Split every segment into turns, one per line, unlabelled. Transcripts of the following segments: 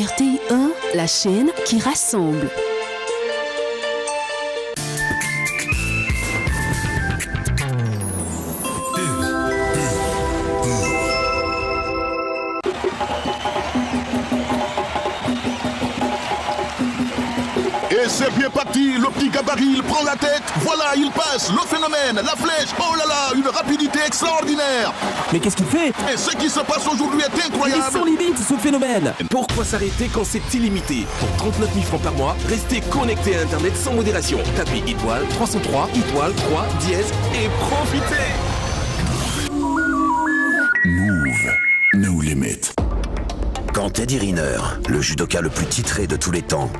RTI 1, la chaîne qui rassemble.
Et c'est bien parti, le petit gabarit, il prend la tête, voilà, il passe, le phénomène, la flèche, oh là là, une rapidité extraordinaire.
Mais qu'est-ce qu'il fait?
Et ce qui se passe aujourd'hui est incroyable.
Il est sans limite, ce phénomène.
Pourquoi s'arrêter quand c'est illimité? Pour 39 000 francs par mois, restez connecté à Internet sans modération. Tapez étoile 303, étoile 3, dièse et profitez.
Move, no limit.
Quand Teddy Riner, le judoka le plus titré de tous les temps,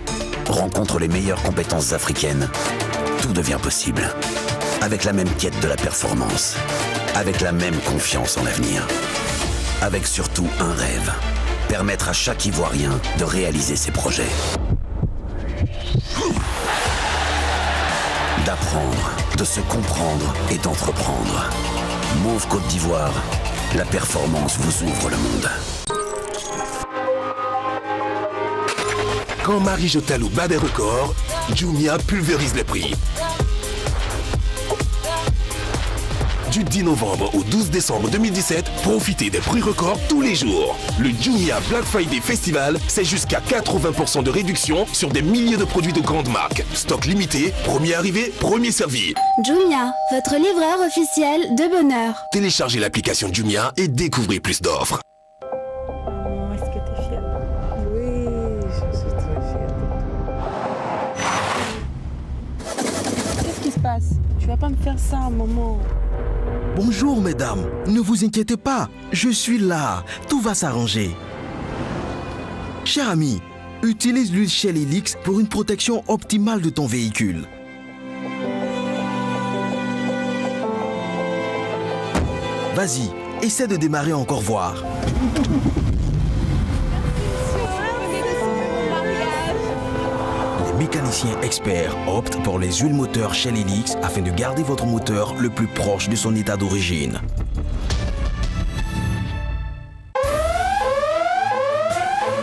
rencontre les meilleures compétences africaines, tout devient possible. Avec la même quête de la performance, avec la même confiance en l'avenir, avec surtout un rêve, permettre à chaque Ivoirien de réaliser ses projets. D'apprendre, de se comprendre et d'entreprendre. Move Côte d'Ivoire, la performance vous ouvre le monde.
Quand Marie Jotalou bat des records, Jumia pulvérise les prix. Du 10 novembre au 12 décembre 2017, profitez des prix records tous les jours. Le Jumia Black Friday Festival, c'est jusqu'à 80% de réduction sur des milliers de produits de grandes marques. Stock limité, premier arrivé, premier servi.
Jumia, votre livreur officiel de bonheur.
Téléchargez l'application Jumia et découvrez plus d'offres.
Est-ce que tu es fière? Oui, je suis très fière de toi. Qu'est-ce qui se passe? Tu vas pas me faire ça, maman.
Bonjour mesdames, ne vous inquiétez pas, je suis là, tout va s'arranger. Cher ami, utilise l'huile Shell Helix pour une protection optimale de ton véhicule. Vas-y, essaie de démarrer encore voir. Les mécaniciens experts optent pour les huiles moteurs Shell Helix afin de garder votre moteur le plus proche de son état d'origine.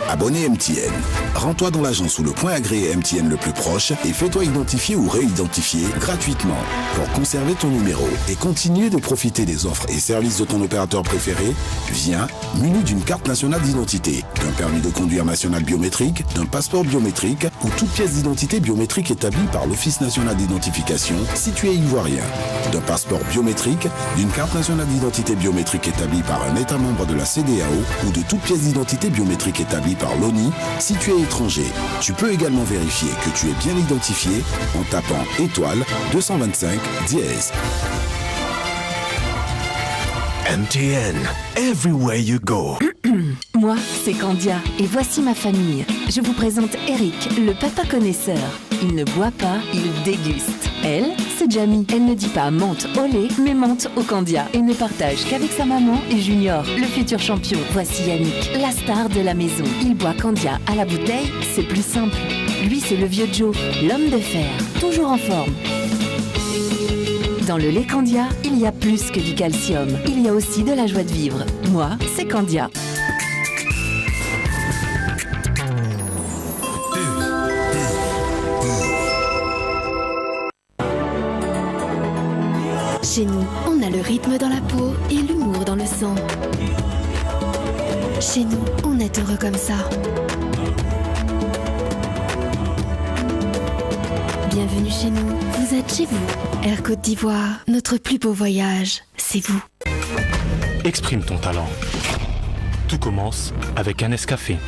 Abonné MTN. Rends-toi dans l'agence ou le point agréé MTN le plus proche et fais-toi identifier ou réidentifier gratuitement pour conserver ton numéro et continuer de profiter des offres et services de ton opérateur préféré. Viens, muni d'une carte nationale d'identité, d'un permis de conduire national biométrique, d'un passeport biométrique ou toute pièce d'identité biométrique établie par l'Office national d'identification si tu es ivoirien, d'un passeport biométrique, d'une carte nationale d'identité biométrique établie par un État membre de la CEDEAO ou de toute pièce d'identité biométrique établie par l'ONI si tu es étranger. Tu peux également vérifier que tu es bien identifié en tapant étoile 225 dièse.
MTN, everywhere you go.
Moi, c'est Candia et voici ma famille. Je vous présente Eric, le papa connaisseur. Il ne boit pas, il déguste. Elle, c'est Jamie. Elle ne dit pas menthe au lait, mais menthe au Candia et ne partage qu'avec sa maman et Junior, le futur champion. Voici Yannick, la star de la maison. Il boit Candia à la bouteille, c'est plus simple. Lui, c'est le vieux Joe, l'homme de fer, toujours en forme. Dans le lait Candia, il y a plus que du calcium. Il y a aussi de la joie de vivre. Moi, c'est Candia.
Chez nous, on a le rythme dans la peau et l'humour dans le sang. Chez nous, on est heureux comme ça. Bienvenue chez nous, vous êtes chez vous. Air Côte d'Ivoire, notre plus beau voyage, c'est vous.
Exprime ton talent. Tout commence avec un Nescafé.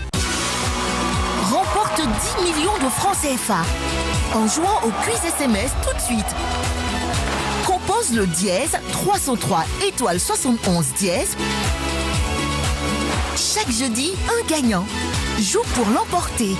Remporte 10 millions de francs CFA en jouant au quiz SMS tout de suite. Compose le dièse 303 étoile 71 dièse. Chaque jeudi, un gagnant. Joue pour l'emporter.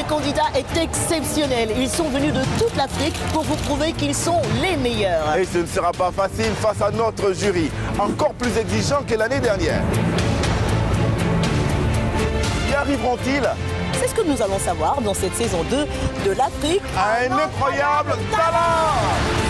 candidat est exceptionnel. Ils sont venus de toute l'Afrique pour vous prouver qu'ils sont les meilleurs.
Et ce ne sera pas facile face à notre jury, encore plus exigeant que l'année dernière. Y arriveront-ils?
C'est ce que nous allons savoir dans cette saison 2 de l'Afrique.
Un incroyable talent!